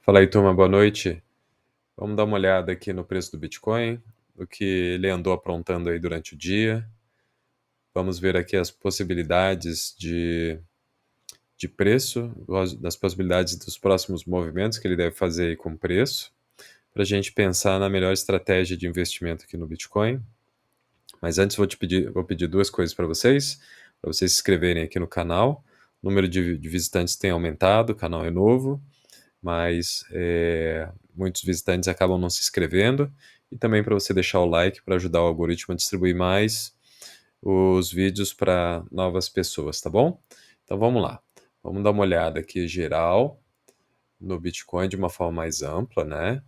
Fala aí, turma, boa noite. Vamos dar uma olhada aqui no preço do Bitcoin, o que ele andou aprontando aí durante o dia. Vamos ver aqui as possibilidades de preço, das possibilidades dos próximos movimentos que ele deve fazer aí com o preço, para a gente pensar na melhor estratégia de investimento aqui no Bitcoin. Mas antes vou pedir duas coisas para vocês se inscreverem aqui no canal. O número de visitantes tem aumentado, o canal é novo, mas muitos visitantes acabam não se inscrevendo, e também para você deixar o like para ajudar o algoritmo a distribuir mais os vídeos para novas pessoas, tá bom? Então vamos lá, vamos dar uma olhada aqui geral no Bitcoin de uma forma mais ampla, né?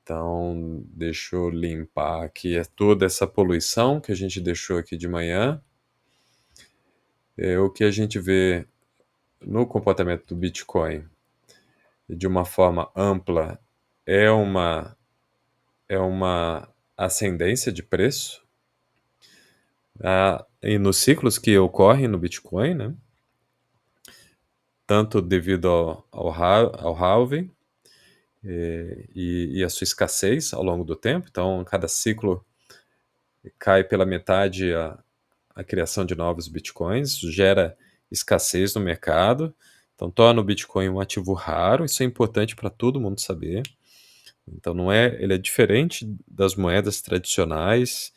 Então deixa eu limpar aqui toda essa poluição que a gente deixou aqui de manhã. O que a gente vê no comportamento do Bitcoin de uma forma ampla é uma ascendência de preço, e nos ciclos que ocorrem no Bitcoin, né? Tanto devido ao halving e a sua escassez ao longo do tempo. Então, cada ciclo cai pela metade a criação de novos Bitcoins, isso gera escassez no mercado, então torna o Bitcoin um ativo raro. Isso é importante para todo mundo saber. Então não é, ele é diferente das moedas tradicionais,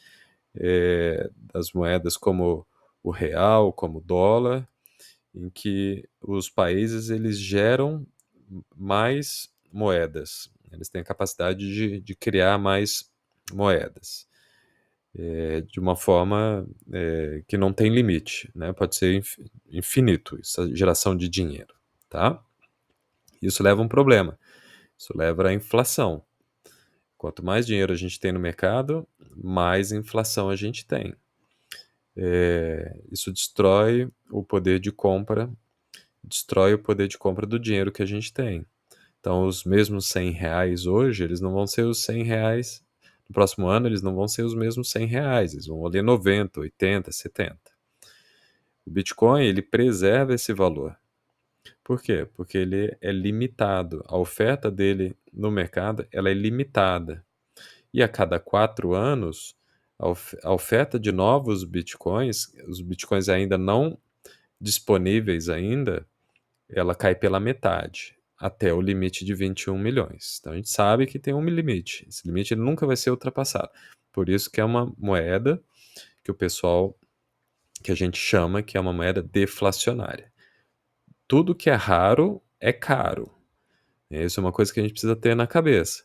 das moedas como o real, como o dólar, em que os países eles geram mais moedas, eles têm a capacidade de criar mais moedas, de uma forma que não tem limite, né? Pode ser infinito essa geração de dinheiro, tá? Isso leva a um problema, isso leva à inflação. Quanto mais dinheiro a gente tem no mercado, mais inflação a gente tem. Isso destrói o poder de compra do dinheiro que a gente tem. Então, os mesmos R$ 100 hoje, eles não vão ser os R$ 100. No próximo ano, eles não vão ser os mesmos R$ 100. Eles vão valer 90, 80, 70. O Bitcoin, ele preserva esse valor. Por quê? Porque ele é limitado. A oferta dele no mercado, ela é limitada. E a cada 4 anos, a oferta de novos bitcoins, os bitcoins ainda não disponíveis ainda, ela cai pela metade, até o limite de 21 milhões. Então a gente sabe que tem um limite. Esse limite ele nunca vai ser ultrapassado. Por isso que é uma moeda que o pessoal, que a gente chama que é uma moeda deflacionária. Tudo que é raro é caro. Isso é uma coisa que a gente precisa ter na cabeça.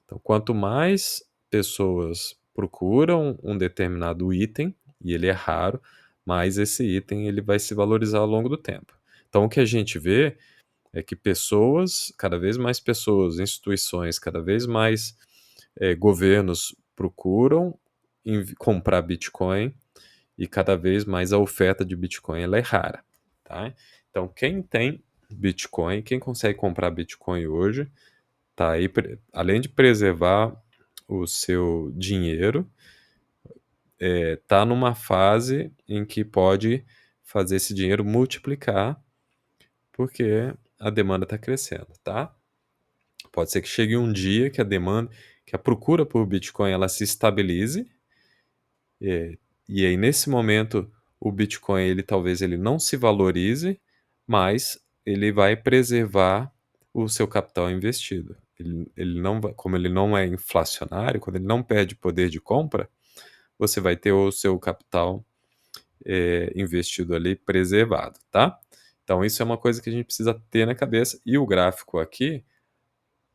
Então, quanto mais pessoas procuram um determinado item, e ele é raro, mais esse item ele vai se valorizar ao longo do tempo. Então, o que a gente vê é que cada vez mais pessoas, instituições, cada vez mais governos procuram comprar Bitcoin, e cada vez mais a oferta de Bitcoin ela é rara. Tá? Então, quem tem Bitcoin, quem consegue comprar Bitcoin hoje, tá aí, além de preservar o seu dinheiro, tá numa fase em que pode fazer esse dinheiro multiplicar, porque a demanda está crescendo, tá? Pode ser que chegue um dia que que a procura por Bitcoin ela se estabilize, e aí nesse momento o Bitcoin talvez ele não se valorize, mas ele vai preservar o seu capital investido. Ele não vai, como ele não é inflacionário, quando ele não perde poder de compra, você vai ter o seu capital investido ali preservado, tá? Então isso é uma coisa que a gente precisa ter na cabeça. E o gráfico aqui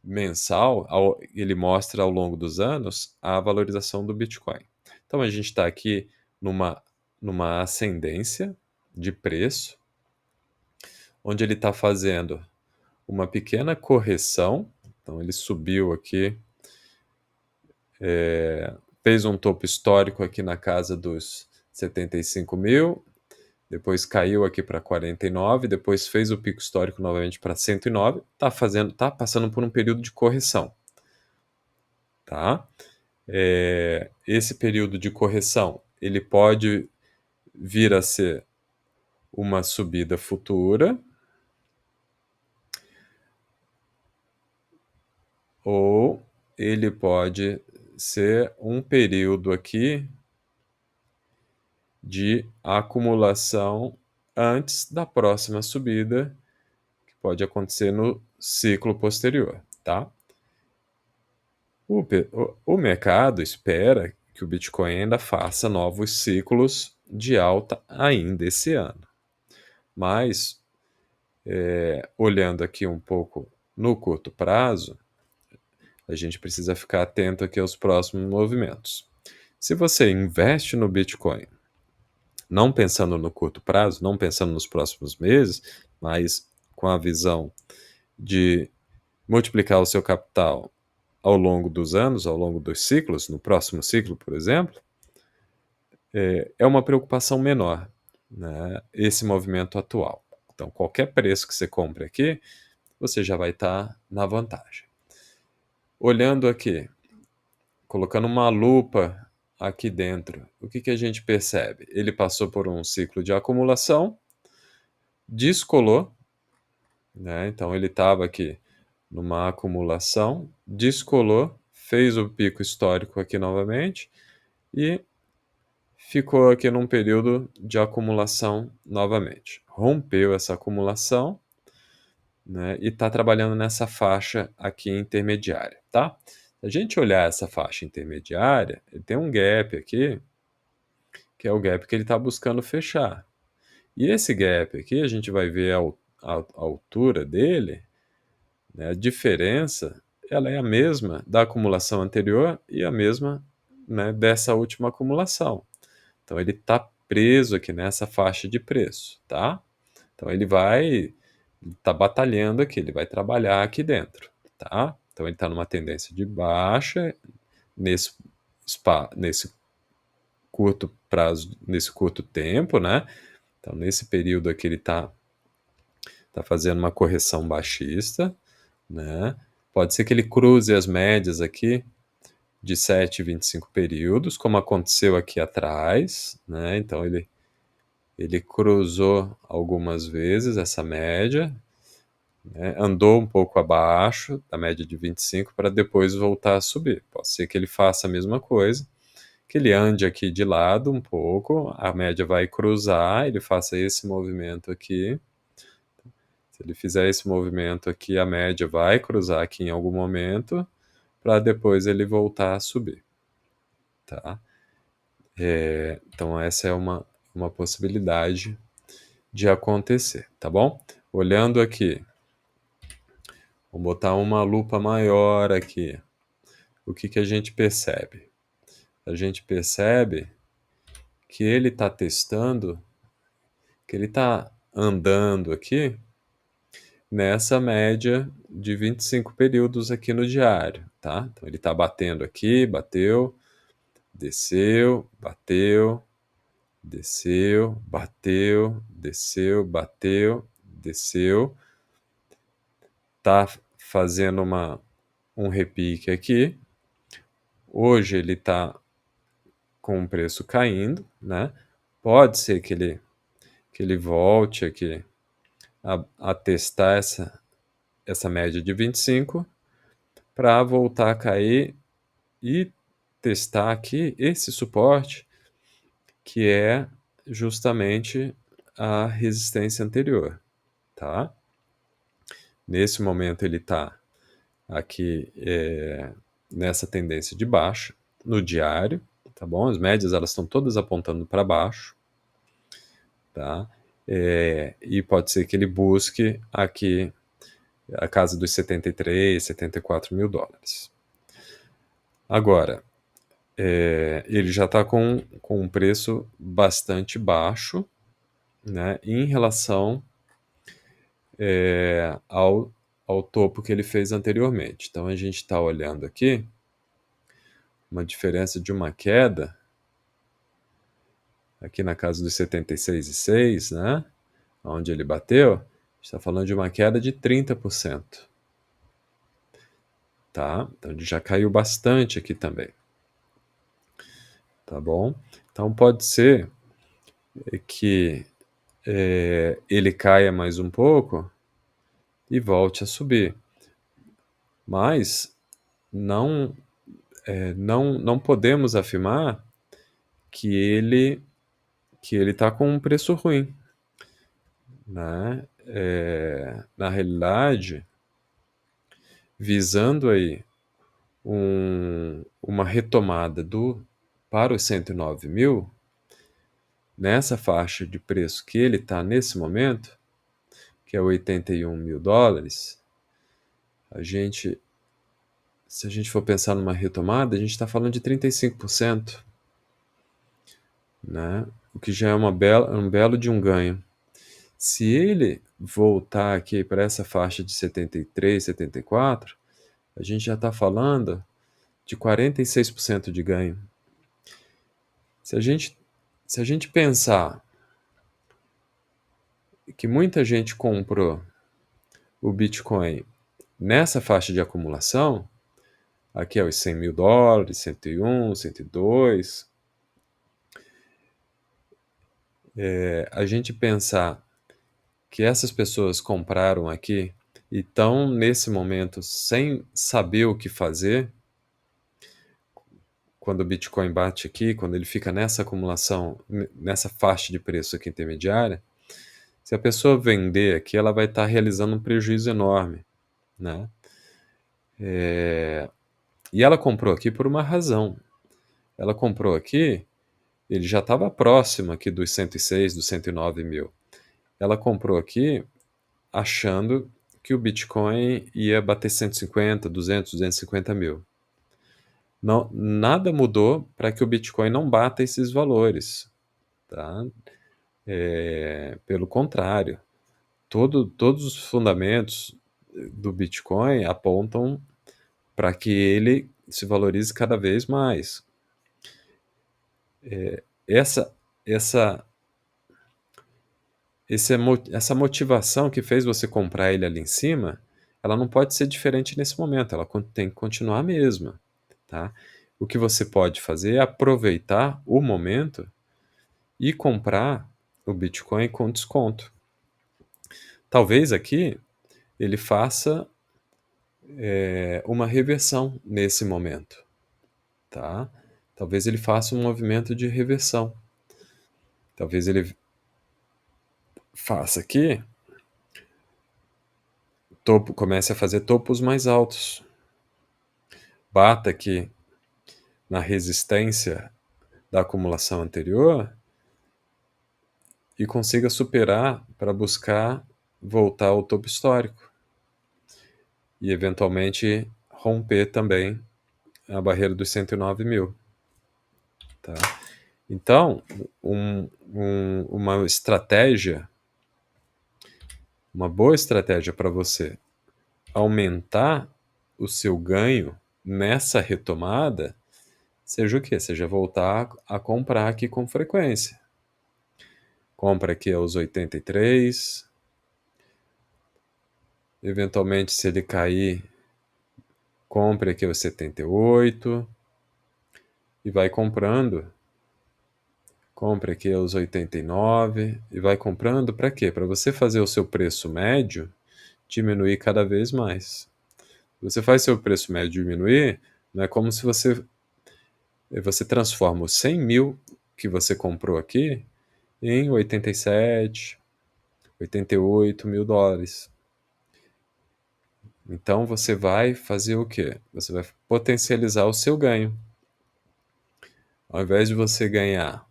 mensal, ele mostra ao longo dos anos a valorização do Bitcoin. Então a gente está aqui numa ascendência de preço, onde ele está fazendo uma pequena correção. Então ele subiu aqui, fez um topo histórico aqui na casa dos 75 mil, depois caiu aqui para 49, depois fez o pico histórico novamente para 109, tá passando por um período de correção, tá? Esse período de correção ele pode vir a ser uma subida futura, ou ele pode ser um período aqui de acumulação antes da próxima subida, que pode acontecer no ciclo posterior, tá? O mercado espera que o Bitcoin ainda faça novos ciclos de alta ainda esse ano. Mas, olhando aqui um pouco no curto prazo, a gente precisa ficar atento aqui aos próximos movimentos. Se você investe no Bitcoin, não pensando no curto prazo, não pensando nos próximos meses, mas com a visão de multiplicar o seu capital ao longo dos anos, ao longo dos ciclos, no próximo ciclo, por exemplo, é uma preocupação menor, né, esse movimento atual. Então, qualquer preço que você compre aqui, você já vai estar na vantagem. Olhando aqui, colocando uma lupa aqui dentro, o que a gente percebe? Ele passou por um ciclo de acumulação, descolou, né? Então ele estava aqui numa acumulação, descolou, fez o pico histórico aqui novamente e ficou aqui num período de acumulação novamente. Rompeu essa acumulação, né, e está trabalhando nessa faixa aqui intermediária, tá? Se a gente olhar essa faixa intermediária, ele tem um gap aqui, que é o gap que ele está buscando fechar. E esse gap aqui, a gente vai ver a altura dele, né, a diferença, ela é a mesma da acumulação anterior e a mesma, né, dessa última acumulação. Então ele está preso aqui nessa faixa de preço, tá? Então ele vai tá batalhando aqui, ele vai trabalhar aqui dentro, tá? Então ele está numa tendência de baixa nesse nesse curto prazo, nesse curto tempo, né? Então nesse período aqui ele tá fazendo uma correção baixista, né? Pode ser que ele cruze as médias aqui de 7 e 25 períodos, como aconteceu aqui atrás, né? Então ele cruzou algumas vezes essa média, né? Andou um pouco abaixo da média de 25 para depois voltar a subir. Pode ser que ele faça a mesma coisa, que ele ande aqui de lado um pouco, a média vai cruzar, ele faça esse movimento aqui. Se ele fizer esse movimento aqui, a média vai cruzar aqui em algum momento, para depois ele voltar a subir, tá? Então essa é uma possibilidade de acontecer, tá bom? Olhando aqui, vamos botar uma lupa maior aqui. O que a gente percebe? A gente percebe que ele está testando, que ele está andando aqui nessa média de 25 períodos aqui no diário, tá? Então ele está batendo aqui, bateu, desceu, bateu, desceu, bateu, desceu, bateu, desceu. Tá fazendo um repique aqui. Hoje ele está com o preço caindo, né? Pode ser que ele volte aqui a testar essa média de 25 para voltar a cair e testar aqui esse suporte que é justamente a resistência anterior, tá? Nesse momento ele está aqui nessa tendência de baixa no diário, tá bom? As médias elas estão todas apontando para baixo, tá? E pode ser que ele busque aqui a casa dos 73, 74 mil dólares. Agora, ele já está com um preço bastante baixo, né, em relação ao topo que ele fez anteriormente. Então a gente está olhando aqui uma diferença de uma queda aqui na casa dos 76,6, né, onde ele bateu, está falando de uma queda de 30%. Tá? Então ele já caiu bastante aqui também. Tá bom? Então pode ser que ele caia mais um pouco e volte a subir. Mas não, não podemos afirmar que ele está com um preço ruim, né? Na realidade, visando aí uma retomada para os 109 mil, nessa faixa de preço que ele está nesse momento, que é 81 mil dólares, se a gente for pensar numa retomada, a gente está falando de 35%, né? O que já é um belo de um ganho. Se ele voltar aqui para essa faixa de 73, 74, a gente já está falando de 46% de ganho. Se a gente pensar que muita gente comprou o Bitcoin nessa faixa de acumulação, aqui é os 100 mil dólares, 101, 102, a gente pensar que essas pessoas compraram aqui e estão nesse momento sem saber o que fazer, quando o Bitcoin bate aqui, quando ele fica nessa acumulação, nessa faixa de preço aqui intermediária, se a pessoa vender aqui, ela vai estar realizando um prejuízo enorme, né? E ela comprou aqui por uma razão. Ela comprou aqui, ele já estava próximo aqui dos 106, dos 109 mil. Ela comprou aqui achando que o Bitcoin ia bater 150, 200, 250 mil. Não, nada mudou para que o Bitcoin não bata esses valores, tá? Pelo contrário, todos os fundamentos do Bitcoin apontam para que ele se valorize cada vez mais. Essa, essa, essa motivação que fez você comprar ele ali em cima, ela não pode ser diferente nesse momento, ela tem que continuar a mesma, tá? O que você pode fazer é aproveitar o momento e comprar o Bitcoin com desconto. Talvez aqui ele faça uma reversão nesse momento, tá? Talvez ele faça um movimento de reversão. Talvez ele faça aqui, comece a fazer topos mais altos. Bata aqui na resistência da acumulação anterior e consiga superar para buscar voltar ao topo histórico e eventualmente romper também a barreira dos 109 mil. Tá? Então, uma estratégia, uma boa estratégia para você aumentar o seu ganho nessa retomada, seja o quê? Seja voltar a comprar aqui com frequência. Compra aqui aos 83, eventualmente se ele cair, compre aqui aos 78 e vai comprando. Compre aqui aos 89 e vai comprando para quê? Para você fazer o seu preço médio diminuir cada vez mais. Você faz seu preço médio diminuir, não é como se você transforma os 100 mil que você comprou aqui em 87, 88 mil dólares. Então você vai fazer o quê? Você vai potencializar o seu ganho. Ao invés de você ganhar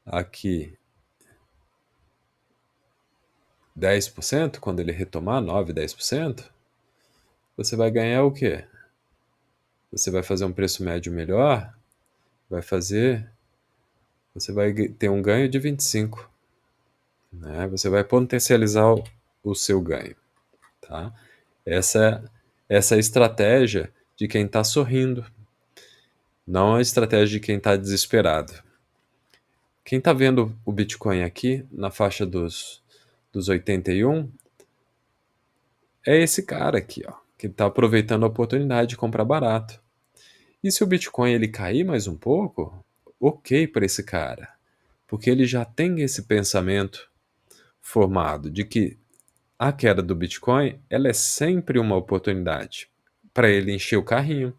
aqui 10%, quando ele retomar 9, 10%, você vai ganhar o quê? Você vai fazer um preço médio melhor, você vai ter um ganho de 25, né? Você vai potencializar o seu ganho, tá? Essa é a estratégia de quem está sorrindo, não a estratégia de quem está desesperado. Quem está vendo o Bitcoin aqui na faixa dos 81 é esse cara aqui, ó, que está aproveitando a oportunidade de comprar barato. E se o Bitcoin ele cair mais um pouco, ok para esse cara, porque ele já tem esse pensamento formado de que a queda do Bitcoin ela é sempre uma oportunidade para ele encher o carrinho.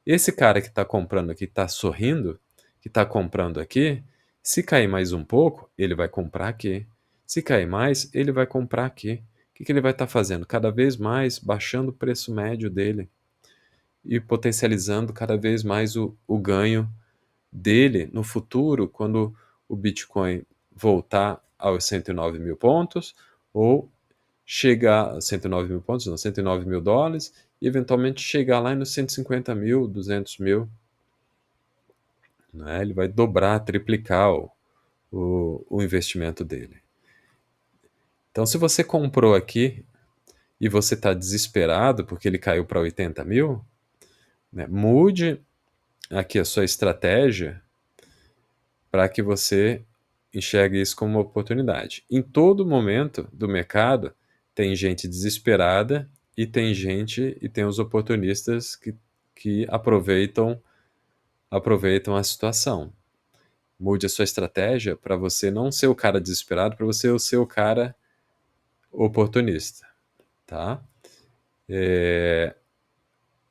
Esse cara que está comprando aqui, está sorrindo, que está comprando aqui, se cair mais um pouco, ele vai comprar aqui. Se cair mais, ele vai comprar aqui. O que ele vai estar fazendo? Cada vez mais baixando o preço médio dele e potencializando cada vez mais o ganho dele no futuro, quando o Bitcoin voltar aos 109 mil pontos, ou chegar a 109 mil pontos, não, 109 mil dólares, e eventualmente chegar lá nos 150 mil, 200 mil. Né? Ele vai dobrar, triplicar o investimento dele. Então, se você comprou aqui e você está desesperado porque ele caiu para 80 mil, né, mude aqui a sua estratégia para que você enxergue isso como uma oportunidade. Em todo momento do mercado, tem gente desesperada e tem os oportunistas que aproveitam a situação. Mude a sua estratégia para você não ser o cara desesperado, para você ser o cara oportunista, tá?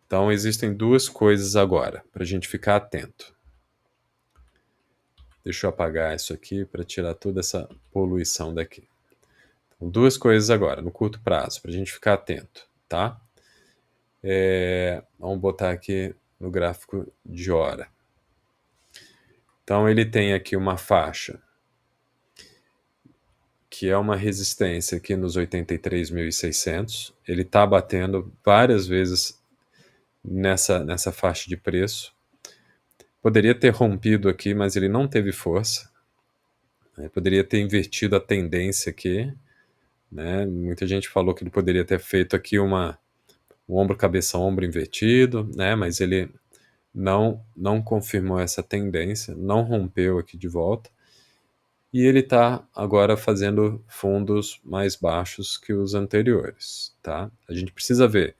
Então existem duas coisas agora para a gente ficar atento. Deixa eu apagar isso aqui para tirar toda essa poluição daqui. Então, duas coisas agora, no curto prazo, para a gente ficar atento, tá? Vamos botar aqui no gráfico de hora. Então ele tem aqui uma faixa que é uma resistência aqui nos 83.600. Ele está batendo várias vezes nessa faixa de preço. Poderia ter rompido aqui, mas ele não teve força. Né? Poderia ter invertido a tendência aqui. Né? Muita gente falou que ele poderia ter feito aqui um ombro, cabeça, ombro invertido, né? Mas ele não confirmou essa tendência, não rompeu aqui de volta. E ele está agora fazendo fundos mais baixos que os anteriores. Tá? A gente precisa ver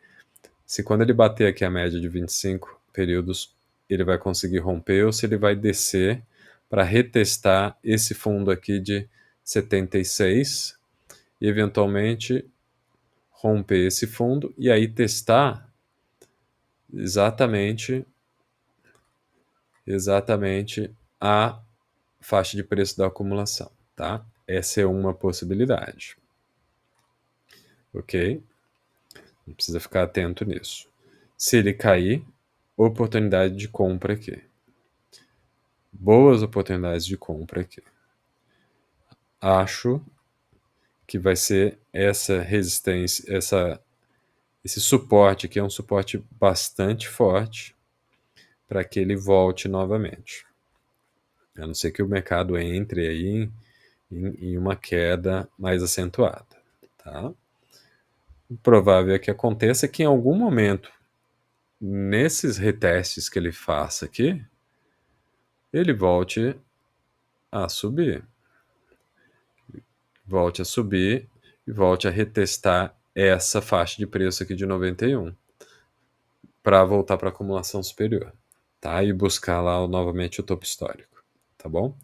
se quando ele bater aqui a média de 25 períodos, ele vai conseguir romper ou se ele vai descer para retestar esse fundo aqui de 76 e eventualmente romper esse fundo e aí testar exatamente a faixa de preço da acumulação, tá? Essa é uma possibilidade. Ok? Precisa ficar atento nisso. Se ele cair, oportunidade de compra aqui. Boas oportunidades de compra aqui. Acho que vai ser essa resistência, esse suporte aqui é um suporte bastante forte para que ele volte novamente. A não ser que o mercado entre aí em uma queda mais acentuada. Tá? O provável é que aconteça que em algum momento, nesses retestes que ele faça aqui, ele volte a subir. Volte a subir e volte a retestar essa faixa de preço aqui de 91 para voltar para a acumulação superior, tá? E buscar lá novamente o topo histórico, tá bom?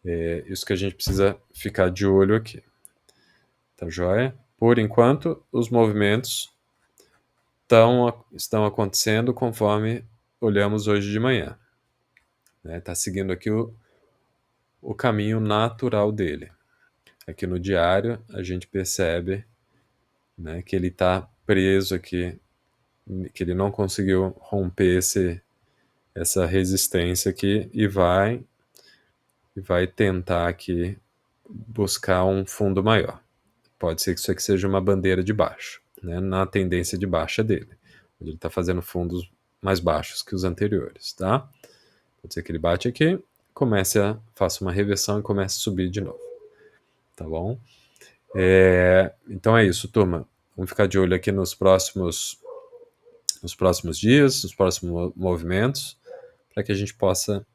É isso que a gente precisa ficar de olho aqui, tá joia? Por enquanto, os movimentos estão acontecendo conforme olhamos hoje de manhã. Tá seguindo aqui o caminho natural dele. Aqui no diário, a gente percebe, né, que ele está preso aqui, que ele não conseguiu romper essa resistência aqui e vai tentar aqui buscar um fundo maior. Pode ser que isso aqui seja uma bandeira de baixa, né, na tendência de baixa dele. Ele está fazendo fundos mais baixos que os anteriores, tá? Pode ser que ele bate aqui, faça uma reversão e comece a subir de novo, tá bom? Então é isso, turma. Vamos ficar de olho aqui nos próximos dias, nos próximos movimentos, para que a gente possa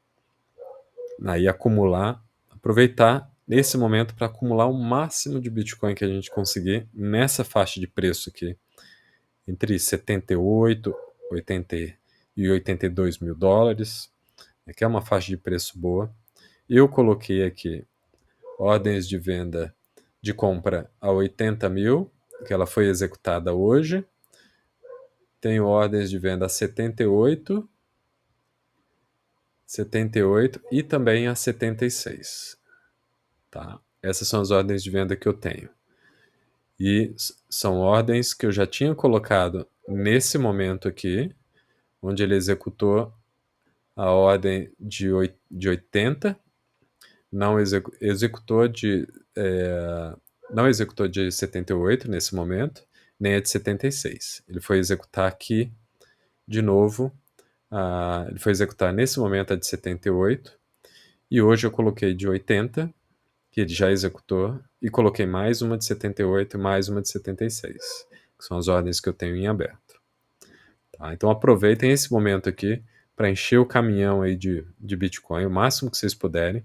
aí aproveitar esse momento para acumular o máximo de Bitcoin que a gente conseguir nessa faixa de preço aqui, entre 78, 80 e 82 mil dólares, que é uma faixa de preço boa. Eu coloquei aqui ordens de venda de compra a 80 mil, que ela foi executada hoje, tenho ordens de venda a 78, 78 e também a 76, tá? Essas são as ordens de venda que eu tenho. E são ordens que eu já tinha colocado nesse momento aqui, onde ele executou a ordem de 80, não executou não executou de 78 nesse momento, nem a de 76. Ele foi executar aqui de novo, ele foi executar nesse momento a de 78, e hoje eu coloquei de 80, que ele já executou, e coloquei mais uma de 78 e mais uma de 76, que são as ordens que eu tenho em aberto. Tá? Então aproveitem esse momento aqui para encher o caminhão aí de Bitcoin o máximo que vocês puderem,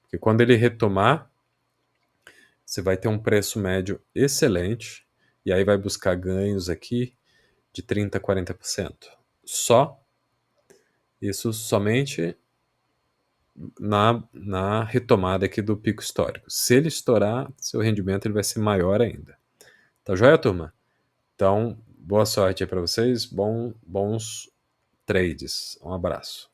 porque quando ele retomar, você vai ter um preço médio excelente, e aí vai buscar ganhos aqui de 30% a 40%. Isso somente na retomada aqui do pico histórico. Se ele estourar, seu rendimento ele vai ser maior ainda. Tá joia, turma? Então, boa sorte aí para vocês, bons trades. Um abraço.